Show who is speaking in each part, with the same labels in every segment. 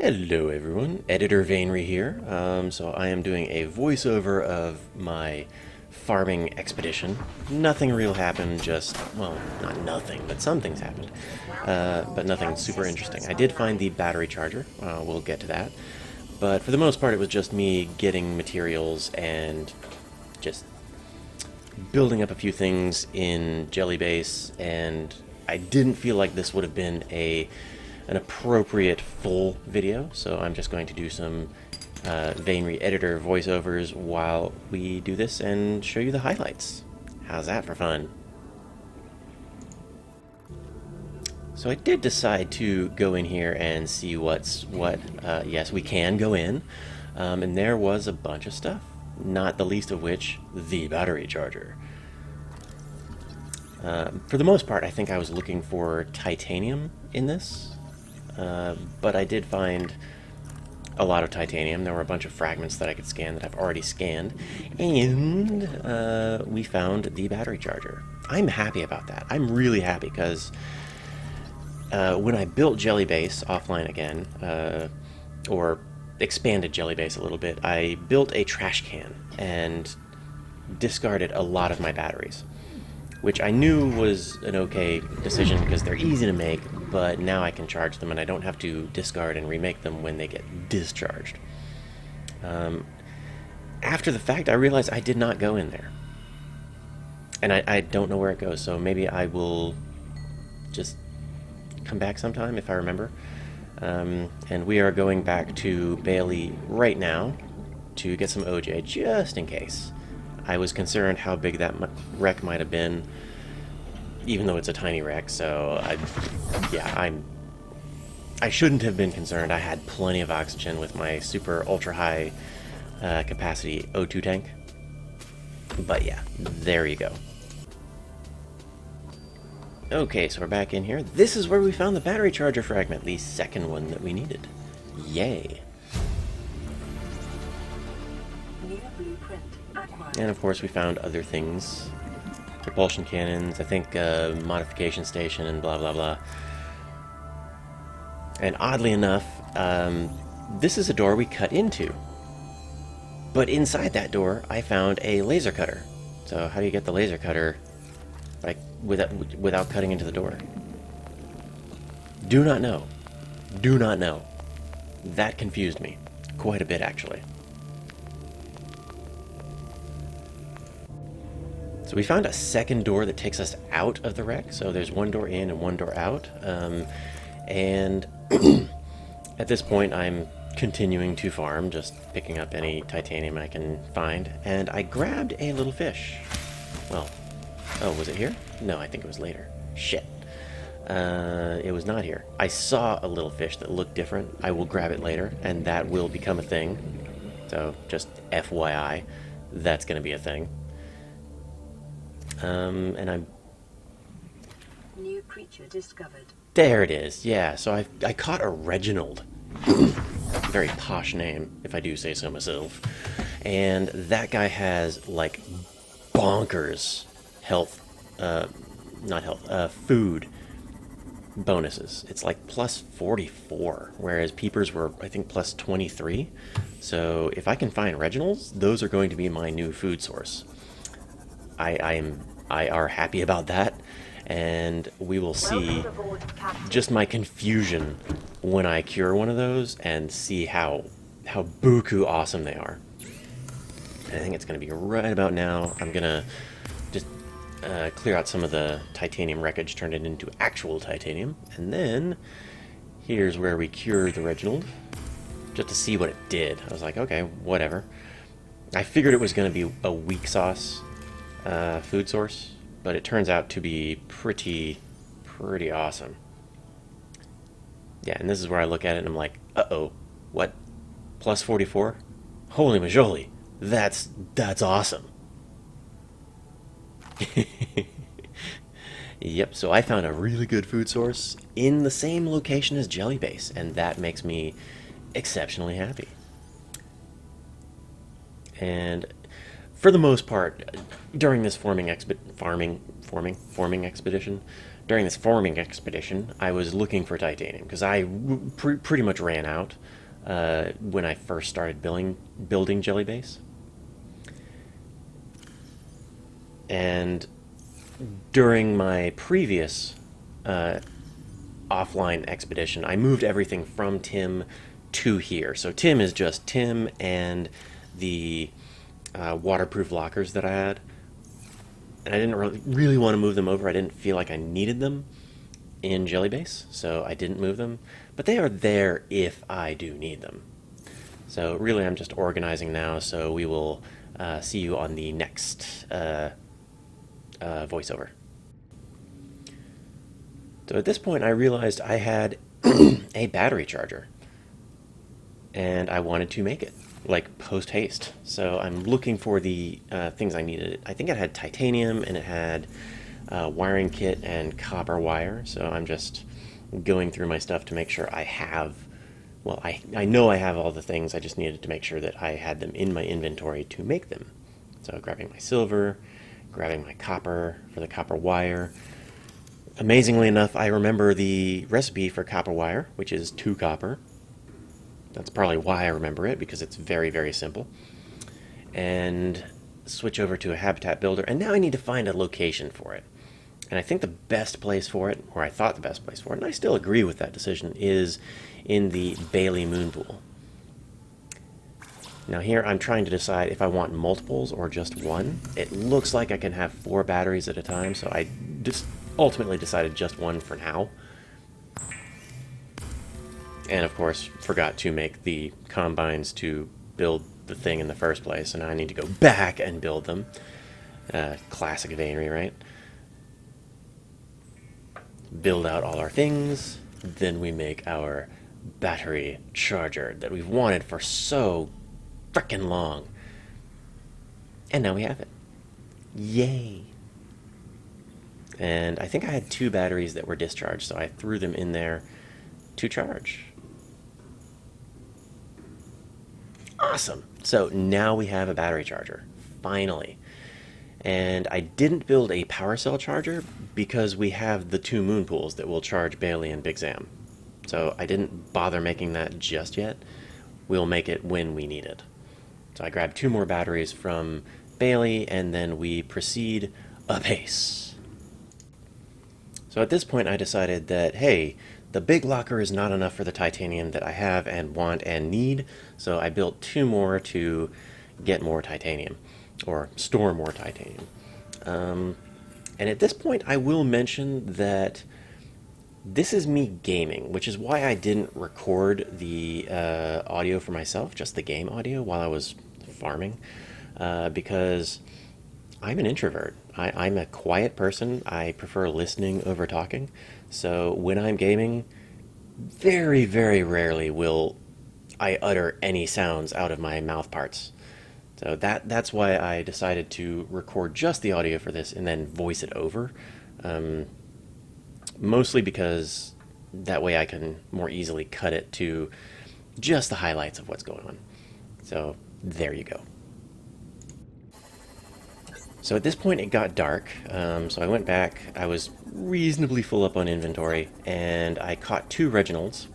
Speaker 1: Hello everyone, Editor Veynre here. So I am doing a voiceover of my farming expedition. Nothing real happened, just, well, not nothing, but some things happened. But nothing super interesting. I did find the battery charger, we'll get to that. But for the most part it was just me getting materials and just building up a few things in Jellybase, and I didn't feel like this would have been an appropriate full video, so I'm just going to do some Veynre editor voiceovers while we do this and show you the highlights. How's that for fun? So I did decide to go in here and see what's what. Yes, we can go in, and there was a bunch of stuff, not the least of which the battery charger. For the most part, I think I was looking for titanium in this, but I did find a lot of titanium. There were a bunch of fragments that I could scan that I've already scanned, and we found the battery charger. I'm happy about that. I'm really happy because when I built Jellybase offline again, or expanded Jellybase a little bit, I built a trash can and discarded a lot of my batteries, which I knew was an okay decision because they're easy to make, but now I can charge them and I don't have to discard and remake them when they get discharged. After the fact, I realized I did not go in there. And I don't know where it goes, so maybe I will just come back sometime if I remember. And we are going back to Bailey right now to get some OJ, just in case. I was concerned how big that wreck might have been, even though it's a tiny wreck, so I shouldn't have been concerned. I had plenty of oxygen with my super ultra high capacity O2 tank. But yeah, there you go. Okay, so we're back in here. This is where we found the battery charger fragment, the second one that we needed. Yay. And of course we found other things. Propulsion cannons, I think modification station and blah blah blah. And oddly enough, this is a door we cut into. But inside that door I found a laser cutter. So how do you get the laser cutter like without cutting into the door? Do not know. Do not know. That confused me quite a bit, actually. So we found a second door that takes us out of the wreck. So there's one door in and one door out. And at this point I'm continuing to farm, just picking up any titanium I can find. And I grabbed a little fish. Well, oh, was it here? No, I think it was later. Shit. It was not here. I saw a little fish that looked different. I will grab it later, and that will become a thing. So, just FYI, that's going to be a thing. And I'm...
Speaker 2: New creature discovered.
Speaker 1: There it is, yeah. So I caught a Reginald. Very posh name, if I do say so myself. And that guy has, like, bonkers health, not health, food bonuses. It's like plus 44, whereas Peepers were, I think, plus 23. So if I can find Reginalds, those are going to be my new food source. I are happy about that, and we will see just my confusion when I cure one of those and see how buku awesome they are. And I think it's going to be right about now. I'm going to just clear out some of the titanium wreckage, turn it into actual titanium, and then here's where we cure the Reginald, just to see what it did. I was like, okay, whatever. I figured it was going to be a weak sauce food source, but it turns out to be pretty awesome. Yeah, and this is where I look at it and I'm like, uh-oh, what? Plus 44? Holy majoli, that's awesome. Yep, so I found a really good food source in the same location as Jellybase, and that makes me exceptionally happy. And for the most part, during this farming expedition, during this farming expedition, I was looking for titanium because I pretty much ran out when I first started building Jelly Base. And during my previous offline expedition, I moved everything from Tim to here. So Tim is just Tim and the waterproof lockers that I had. And I didn't really want to move them over. I didn't feel like I needed them in Jelly Base, so I didn't move them. But they are there if I do need them. So really I'm just organizing now, so we will see you on the next voiceover. So at this point I realized I had a battery charger. And I wanted to make it, like post-haste. So I'm looking for the things I needed. I think it had titanium, and it had wiring kit and copper wire. So I'm just going through my stuff to make sure I have, well, I know I have all the things. I just needed to make sure that I had them in my inventory to make them. So grabbing my silver, grabbing my copper for the copper wire. Amazingly enough, I remember the recipe for copper wire, which is 2 copper. That's probably why I remember it, because it's very, very simple. And switch over to a habitat builder, and now I need to find a location for it. And I think the best place for it, or I thought the best place for it, and I still agree with that decision, is in the Bailey moon pool. Now here I'm trying to decide if I want multiples or just one. It looks like I can have 4 batteries at a time, so I just ultimately decided just one for now. And of course, forgot to make the combines to build the thing in the first place, and now I need to go back and build them. Classic Veynre, right? Build out all our things, then we make our battery charger that we've wanted for so frickin' long. And now we have it. Yay! And I think I had 2 batteries that were discharged, so I threw them in there to charge. Awesome. So now we have a battery charger, finally. And I didn't build a power cell charger because we have the 2 moon pools that will charge Bailey and Big Sam. So I didn't bother making that just yet. We'll make it when we need it. So I grabbed 2 more batteries from Bailey, and then we proceed apace. So at this point I decided that, hey, the big locker is not enough for the titanium that I have and want and need, so I built 2 more to get more titanium, or store more titanium. And at this point I will mention that this is me gaming, which is why I didn't record the audio for myself, just the game audio, while I was farming, because I'm an introvert. I'm a quiet person. I prefer listening over talking. So when I'm gaming, very, very rarely will I utter any sounds out of my mouth parts. So that's why I decided to record just the audio for this and then voice it over. Mostly because that way I can more easily cut it to just the highlights of what's going on. So there you go. So at this point it got dark, so I went back. I was reasonably full up on inventory, and I caught 2 Reginalds,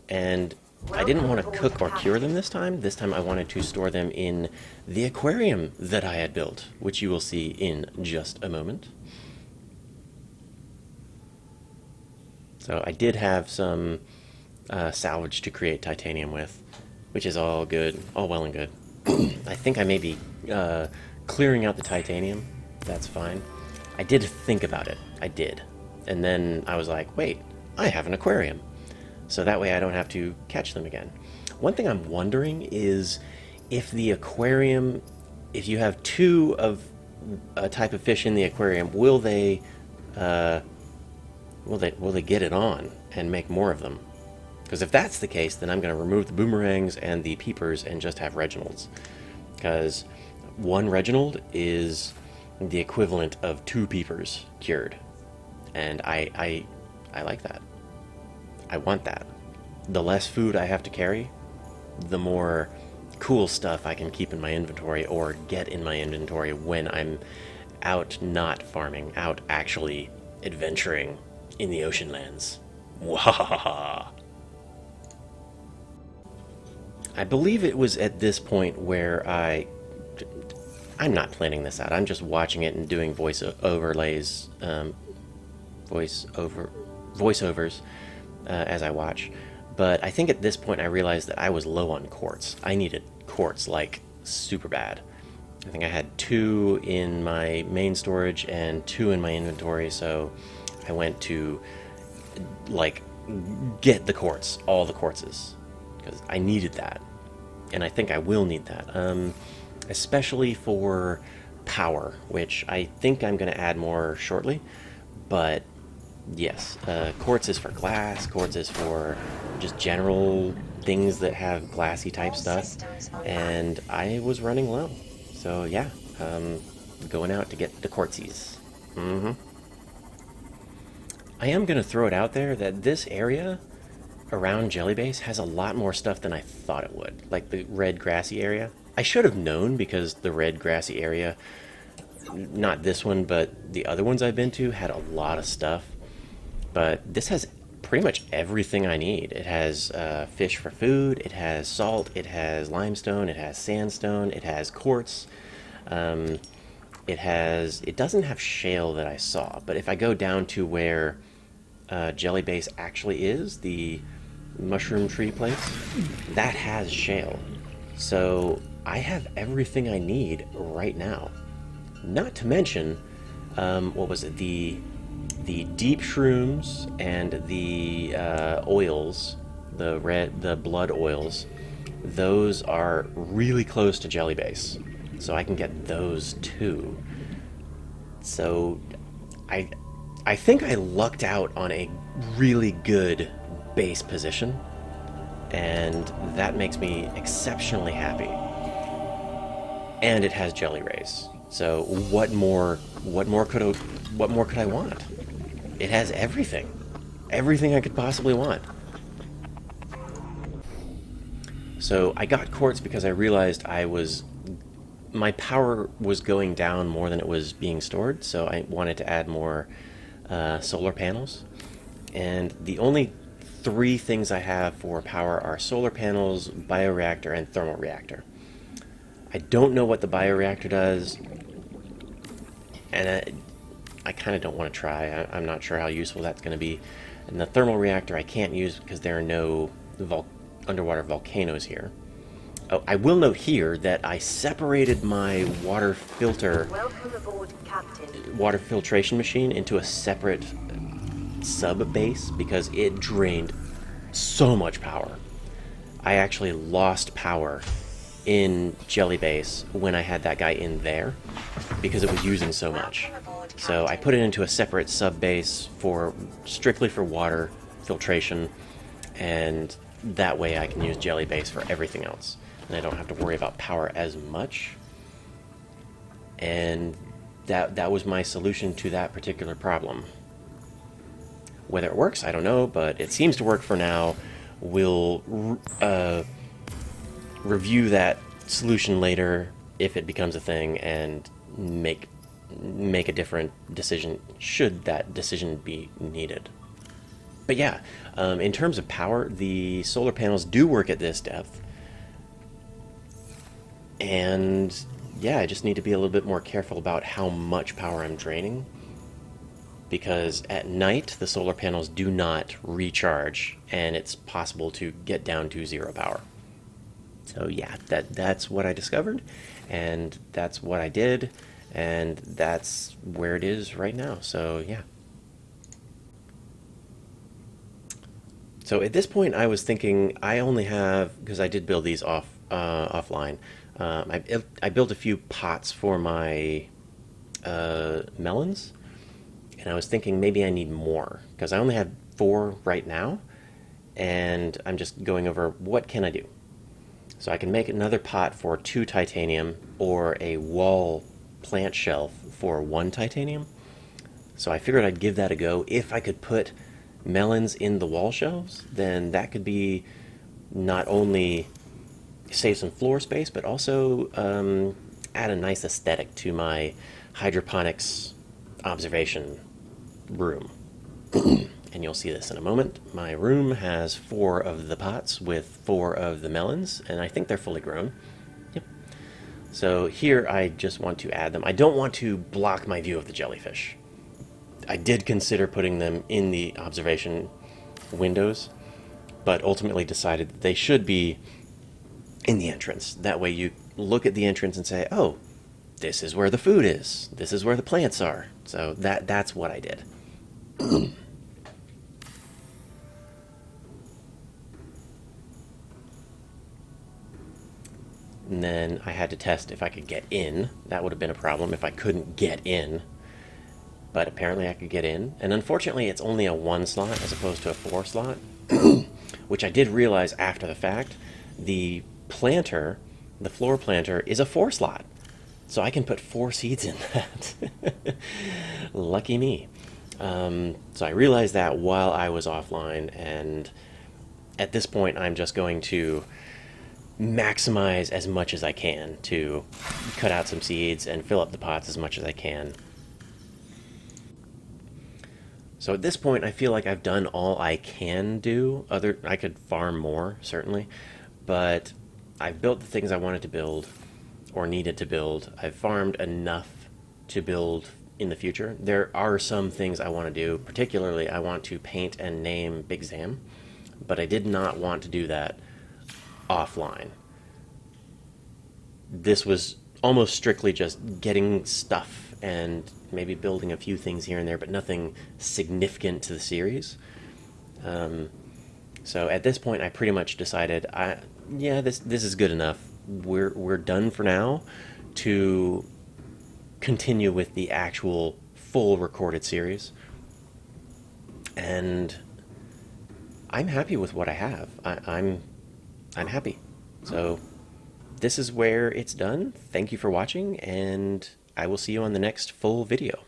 Speaker 1: and I didn't want to cook or cure them this time. This time I wanted to store them in the aquarium that I had built, which you will see in just a moment. So I did have some salvage to create titanium with, which is all good, all well and good. I think I may be clearing out the titanium. That's fine. I did think about it. I did. And then I was like, wait, I have an aquarium. So that way I don't have to catch them again. One thing I'm wondering is if the aquarium, if you have 2 of a type of fish in the aquarium, will they get it on and make more of them? Because if that's the case, then I'm going to remove the boomerangs and the peepers and just have Reginalds. Because 1 Reginald is the equivalent of 2 peepers cured. And I like that. I want that. The less food I have to carry, the more cool stuff I can keep in my inventory or get in my inventory when I'm out not farming, out actually adventuring in the ocean lands. Wahahaha. I believe it was at this point where I'm not planning this out. I'm just watching it and doing voice overlays, voiceovers as I watch. But I think at this point I realized that I was low on quartz. I needed quartz like super bad. I think I had 2 in my main storage and 2 in my inventory, so I went to like get the quartz, all the quartzes, because I needed that, and I think I will need that, especially for power, which I think I'm going to add more shortly. But yes, quartz is for glass, quartz is for just general things that have glassy type stuff, and I was running low. So yeah, going out to get the quartzies. I am going to throw it out there that this area around Jellybase has a lot more stuff than I thought it would. Like the red grassy area. I should have known, because the red grassy area, not this one, but the other ones I've been to, had a lot of stuff. But this has pretty much everything I need. It has fish for food, it has salt, it has limestone, it has sandstone, it has quartz. It doesn't have shale that I saw, but if I go down to where Jellybase actually is, the mushroom tree place, that has shale. So I have everything I need right now. Not to mention, what was it? The deep shrooms and the oils, the blood oils. Those are really close to Jellybase, so I can get those too. So I think I lucked out on a really good base position, and that makes me exceptionally happy. And it has jelly rays. So what more could I want? It has everything. Everything I could possibly want. So I got quartz because I realized my power was going down more than it was being stored, so I wanted to add more solar panels. And the only 3 things I have for power are solar panels, bioreactor, and thermal reactor. I don't know what the bioreactor does, and I kind of don't want to try. I'm not sure how useful that's going to be. And the thermal reactor I can't use because there are no underwater volcanoes here. Oh, I will note here that I separated my water filtration machine into a separate sub base because it drained so much power. I actually lost power in Jellybase when I had that guy in there because it was using so much. So I put it into a separate sub base strictly for water filtration, and that way I can use Jellybase for everything else, and I don't have to worry about power as much. And that was my solution to that particular problem. Whether it works, I don't know, but it seems to work for now. We'll review that solution later if it becomes a thing, and make a different decision should that decision be needed. But yeah, in terms of power, the solar panels do work at this depth. And yeah, I just need to be a little bit more careful about how much power I'm draining, because at night the solar panels do not recharge, and it's possible to get down to 0 power. So yeah, that's what I discovered, and that's what I did, and that's where it is right now. So yeah. So at this point I was thinking I only have, because I did build these offline, I built a few pots for my melons, and I was thinking maybe I need more, because I only have 4 right now, and I'm just going over what can I do. So I can make another pot for 2 titanium, or a wall plant shelf for 1 titanium. So I figured I'd give that a go. If I could put melons in the wall shelves, then that could be not only save some floor space, but also add a nice aesthetic to my hydroponics observation room. And you'll see this in a moment. My room has 4 of the pots with 4 of the melons, and I think they're fully grown. Yep. So here I just want to add them. I don't want to block my view of the jellyfish. I did consider putting them in the observation windows, but ultimately decided that they should be in the entrance. That way you look at the entrance and say, oh, this is where the food is. This is where the plants are. So that's what I did. And then I had to test if I could get in. That would have been a problem if I couldn't get in. But apparently I could get in. And unfortunately it's only a 1 slot as opposed to a 4 slot. Which I did realize after the fact. The planter, the floor planter, is a 4 slot. So I can put 4 seeds in that. Lucky me. So I realized that while I was offline, and at this point I'm just going to maximize as much as I can to cut out some seeds and fill up the pots as much as I can. So at this point I feel like I've done all I can do. I could farm more, certainly, but I've built the things I wanted to build or needed to build. I've farmed enough to build in the future. There are some things I want to do. Particularly I want to paint and name Big Zam, but I did not want to do that offline. This was almost strictly just getting stuff and maybe building a few things here and there, but nothing significant to the series. So at this point I pretty much decided, yeah, this is good enough. We're done for now to continue with the actual full recorded series. And I'm happy with what I have. I'm happy. So this is where it's done. Thank you for watching, and I will see you on the next full video.